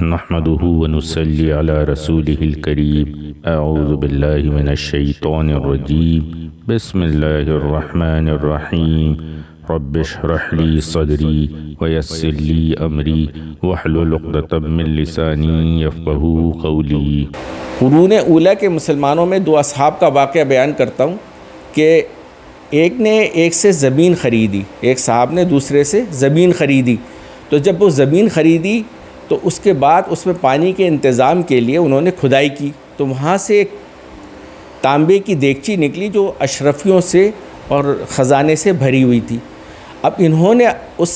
نحمده ونصلي على رسوله الكريم. اعوذ بالله من الشيطان الرجيم. بسم الله الرحمن الرحيم. رب اشرح لي صدري ويسر لي امري واحلل عقدة من لساني يفقهوا قولي. قرون اولیٰ کے مسلمانوں میں دو اصحاب کا واقعہ بیان کرتا ہوں کہ ایک نے ایک سے زمین خریدی، ایک صاحب نے دوسرے سے زمین خریدی. تو جب وہ زمین خریدی تو اس کے بعد اس میں پانی کے انتظام کے لیے انہوں نے کھدائی کی، تو وہاں سے ایک تانبے کی دیگچی نکلی جو اشرفیوں سے اور خزانے سے بھری ہوئی تھی. اب انہوں نے اس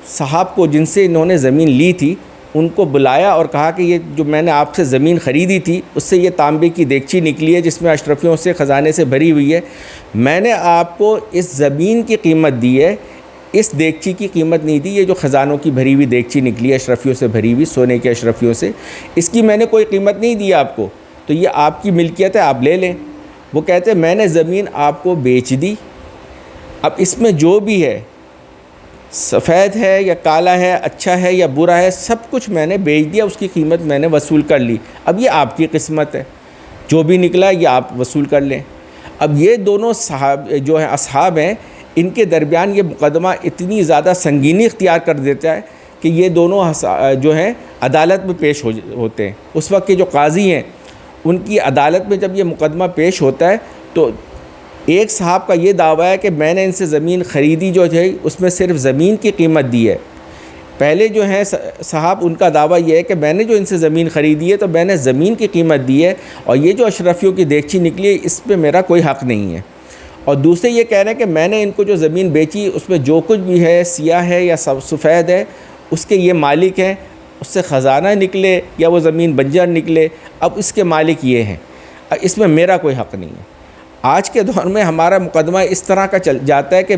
صاحب کو جن سے انہوں نے زمین لی تھی ان کو بلایا اور کہا کہ یہ جو میں نے آپ سے زمین خریدی تھی اس سے یہ تانبے کی دیگچی نکلی ہے جس میں اشرفیوں سے خزانے سے بھری ہوئی ہے. میں نے آپ کو اس زمین کی قیمت دی ہے، اس دیگچی کی قیمت نہیں دی. یہ جو خزانوں کی بھری ہوئی دیگچی نکلی ہے اشرفیوں سے بھری ہوئی، سونے کے اشرفیوں سے، اس کی میں نے کوئی قیمت نہیں دی آپ کو، تو یہ آپ کی ملکیت ہے، آپ لے لیں. وہ کہتے ہیں میں نے زمین آپ کو بیچ دی، اب اس میں جو بھی ہے، سفید ہے یا کالا ہے، اچھا ہے یا برا ہے، سب کچھ میں نے بیچ دیا، اس کی قیمت میں نے وصول کر لی. اب یہ آپ کی قسمت ہے، جو بھی نکلا یہ آپ وصول کر لیں. اب یہ دونوں صاحب جو ہیں اصحاب ہیں، ان کے درمیان یہ مقدمہ اتنی زیادہ سنگینی اختیار کر دیتا ہے کہ یہ دونوں جو ہیں عدالت میں پیش ہوتے ہیں. اس وقت کے جو قاضی ہیں ان کی عدالت میں جب یہ مقدمہ پیش ہوتا ہے تو ایک صاحب کا یہ دعویٰ ہے کہ میں نے ان سے زمین خریدی جو ہے اس میں صرف زمین کی قیمت دی ہے. پہلے جو ہیں صاحب ان کا دعویٰ یہ ہے کہ میں نے جو ان سے زمین خریدی ہے تو میں نے زمین کی قیمت دی ہے، اور یہ جو اشرفیوں کی دیگچی نکلی ہے اس پہ میرا کوئی حق نہیں ہے. اور دوسرے یہ کہہ رہے ہیں کہ میں نے ان کو جو زمین بیچی اس میں جو کچھ بھی ہے، سیاہ ہے یا سفید ہے، اس کے یہ مالک ہیں، اس سے خزانہ نکلے یا وہ زمین بنجر نکلے، اب اس کے مالک یہ ہیں، اس میں میرا کوئی حق نہیں ہے. آج کے دور میں ہمارا مقدمہ اس طرح کا چل جاتا ہے کہ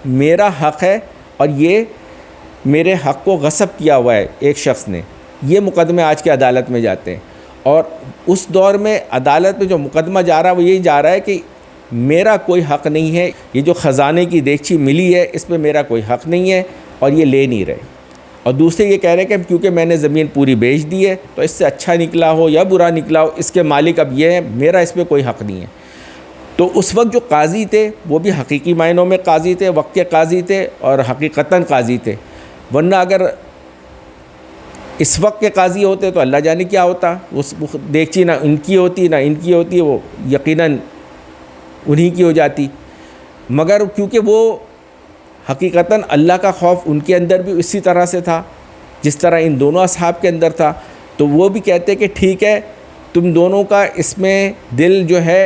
میرا حق ہے اور یہ میرے حق کو غصب کیا ہوا ہے ایک شخص نے. یہ مقدمے آج کے عدالت میں جاتے ہیں، اور اس دور میں عدالت میں جو مقدمہ جا رہا ہے وہ یہی جا رہا ہے کہ میرا کوئی حق نہیں ہے، یہ جو خزانے کی دیگچی ملی ہے اس پہ میرا کوئی حق نہیں ہے اور یہ لے نہیں رہے. اور دوسرے یہ کہہ رہے ہیں کہ کیونکہ میں نے زمین پوری بیچ دی ہے تو اس سے اچھا نکلا ہو یا برا نکلا ہو اس کے مالک اب یہ ہے، میرا اس پہ کوئی حق نہیں ہے. تو اس وقت جو قاضی تھے وہ بھی حقیقی معنوں میں قاضی تھے، وقت کے قاضی تھے اور حقیقتاً قاضی تھے. ورنہ اگر اس وقت کے قاضی ہوتے تو اللہ جانے کیا ہوتا. اس دیگچی نہ ان کی ہوتی نہ ان کی ہوتی، وہ یقیناً انہی کی ہو جاتی. مگر کیونکہ وہ حقیقتاً اللہ کا خوف ان کے اندر بھی اسی طرح سے تھا جس طرح ان دونوں اصحاب کے اندر تھا، تو وہ بھی کہتے کہ ٹھیک ہے، تم دونوں کا اس میں دل جو ہے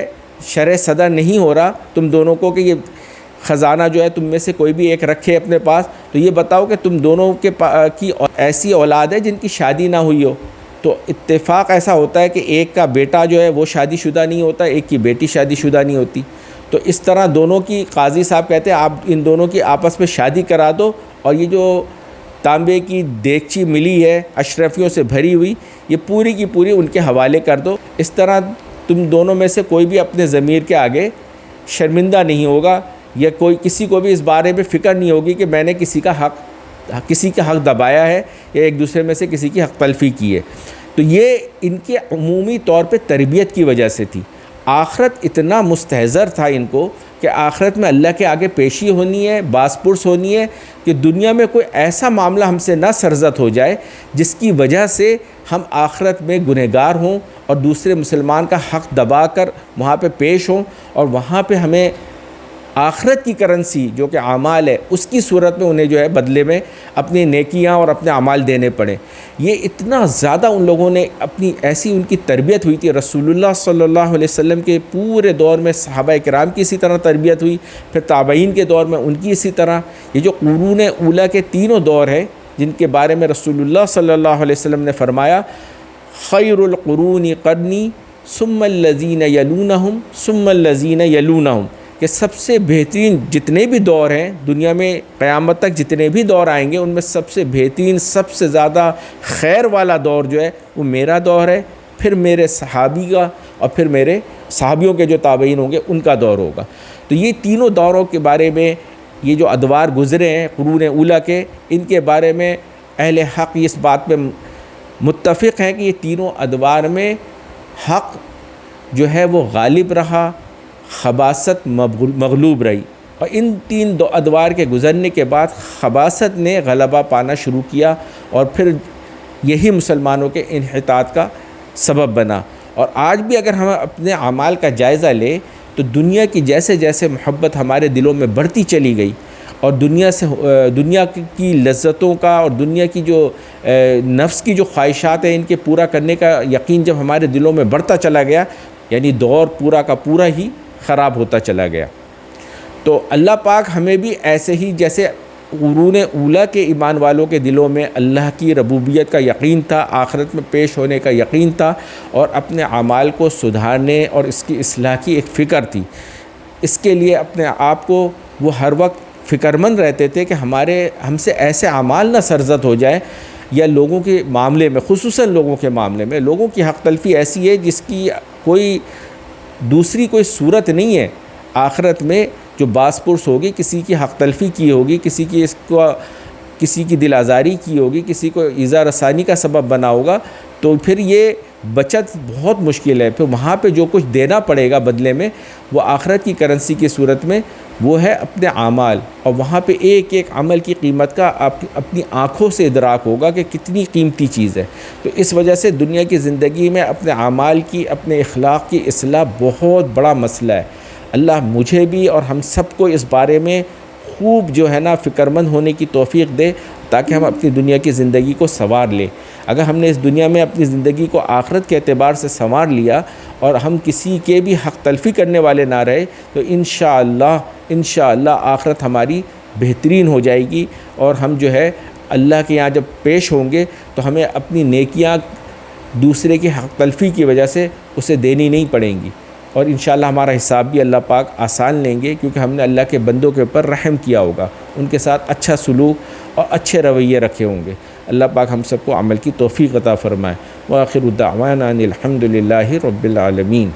شرح صدر نہیں ہو رہا تم دونوں کو کہ یہ خزانہ جو ہے تم میں سے کوئی بھی ایک رکھے اپنے پاس، تو یہ بتاؤ کہ تم دونوں کی ایسی اولاد ہے جن کی شادی نہ ہوئی ہو. تو اتفاق ایسا ہوتا ہے کہ ایک کا بیٹا جو ہے وہ شادی شدہ نہیں ہوتا، ایک کی بیٹی شادی شدہ نہیں ہوتی. تو اس طرح دونوں کی قاضی صاحب کہتے ہیں آپ ان دونوں کی آپس میں شادی کرا دو، اور یہ جو تانبے کی دیگچی ملی ہے اشرفیوں سے بھری ہوئی یہ پوری کی پوری ان کے حوالے کر دو. اس طرح تم دونوں میں سے کوئی بھی اپنے ضمیر کے آگے شرمندہ نہیں ہوگا، یا کوئی کسی کو بھی اس بارے میں فکر نہیں ہوگی کہ میں نے کسی کا حق دبایا ہے یا ایک دوسرے میں سے کسی کی حق تلفی کی ہے. تو یہ ان کے عمومی طور پہ تربیت کی وجہ سے تھی. آخرت اتنا مستحضر تھا ان کو کہ آخرت میں اللہ کے آگے پیشی ہونی ہے، باز پرس ہونی ہے کہ دنیا میں کوئی ایسا معاملہ ہم سے نہ سرزد ہو جائے جس کی وجہ سے ہم آخرت میں گنہگار ہوں اور دوسرے مسلمان کا حق دبا کر وہاں پہ پیش ہوں، اور وہاں پہ ہمیں آخرت کی کرنسی جو کہ اعمال ہے اس کی صورت میں انہیں جو ہے بدلے میں اپنی نیکیاں اور اپنے اعمال دینے پڑیں. یہ اتنا زیادہ ان لوگوں نے اپنی ایسی ان کی تربیت ہوئی تھی. رسول اللہ صلی اللہ علیہ وسلم کے پورے دور میں صحابہ کرام کی اسی طرح تربیت ہوئی، پھر تابعین کے دور میں ان کی اسی طرح. یہ جو قرون اولیٰ کے تینوں دور ہیں جن کے بارے میں رسول اللہ صلی اللہ علیہ وسلم نے فرمایا خیر القرون قرنی ثم الذین یلونہم ثم الذین یلونہم، کہ سب سے بہترین جتنے بھی دور ہیں دنیا میں قیامت تک جتنے بھی دور آئیں گے ان میں سب سے بہترین سب سے زیادہ خیر والا دور جو ہے وہ میرا دور ہے، پھر میرے صحابی کا، اور پھر میرے صحابیوں کے جو تابعین ہوں گے ان کا دور ہوگا. تو یہ تینوں دوروں کے بارے میں یہ جو ادوار گزرے ہیں قرون اولیٰ کے، ان کے بارے میں اہل حق اس بات پہ متفق ہیں کہ یہ تینوں ادوار میں حق جو ہے وہ غالب رہا، خباثت مغلوب رہی، اور ان تین دو ادوار کے گزرنے کے بعد خباثت نے غلبہ پانا شروع کیا، اور پھر یہی مسلمانوں کے انحطاط کا سبب بنا۔ اور آج بھی اگر ہم اپنے اعمال کا جائزہ لیں تو دنیا کی جیسے جیسے محبت ہمارے دلوں میں بڑھتی چلی گئی، اور دنیا کی لذتوں کا اور دنیا کی جو نفس کی جو خواہشات ہیں ان کے پورا کرنے کا یقین جب ہمارے دلوں میں بڑھتا چلا گیا، یعنی دور پورا کا پورا ہی خراب ہوتا چلا گیا۔ تو اللہ پاک ہمیں بھی ایسے ہی جیسے قرون اولیٰ کے ایمان والوں کے دلوں میں اللہ کی ربوبیت کا یقین تھا، آخرت میں پیش ہونے کا یقین تھا، اور اپنے اعمال کو سدھارنے اور اس کی اصلاح کی ایک فکر تھی، اس کے لیے اپنے آپ کو وہ ہر وقت فکر مند رہتے تھے کہ ہم سے ایسے اعمال نہ سرزد ہو جائے، یا لوگوں کے معاملے میں، خصوصاً لوگوں کے معاملے میں، لوگوں کی حق تلفی ایسی ہے جس کی کوئی دوسری کوئی صورت نہیں ہے آخرت میں جو باس پرس ہوگی، کسی کی حق تلفی کی ہوگی، کسی کی دل آزاری کی ہوگی، کسی کو ایذا رسانی کا سبب بنا ہوگا، تو پھر یہ بچت بہت مشکل ہے۔ پھر وہاں پہ جو کچھ دینا پڑے گا بدلے میں، وہ آخرت کی کرنسی کی صورت میں وہ ہے اپنے اعمال، اور وہاں پہ ایک ایک عمل کی قیمت کا اپنی آنکھوں سے ادراک ہوگا کہ کتنی قیمتی چیز ہے۔ تو اس وجہ سے دنیا کی زندگی میں اپنے اعمال کی، اپنے اخلاق کی اصلاح بہت بڑا مسئلہ ہے۔ اللہ مجھے بھی اور ہم سب کو اس بارے میں خوب جو ہے نا فکر مند ہونے کی توفیق دے، تاکہ ہم اپنی دنیا کی زندگی کو سنوار لیں۔ اگر ہم نے اس دنیا میں اپنی زندگی کو آخرت کے اعتبار سے سنوار لیا اور ہم کسی کے بھی حق تلفی کرنے والے نہ رہے، تو انشاءاللہ آخرت ہماری بہترین ہو جائے گی، اور ہم جو ہے اللہ کے یہاں جب پیش ہوں گے تو ہمیں اپنی نیکیاں دوسرے کی حق تلفی کی وجہ سے اسے دینی نہیں پڑیں گی، اور انشاءاللہ ہمارا حساب بھی اللہ پاک آسان لیں گے، کیونکہ ہم نے اللہ کے بندوں کے اوپر رحم کیا ہوگا، ان کے ساتھ اچھا سلوک اور اچھے رویے رکھے ہوں گے۔ اللہ پاک ہم سب کو عمل کی توفیق عطا فرمائے۔ وآخر دعوانا ان الحمد للہ رب العالمین۔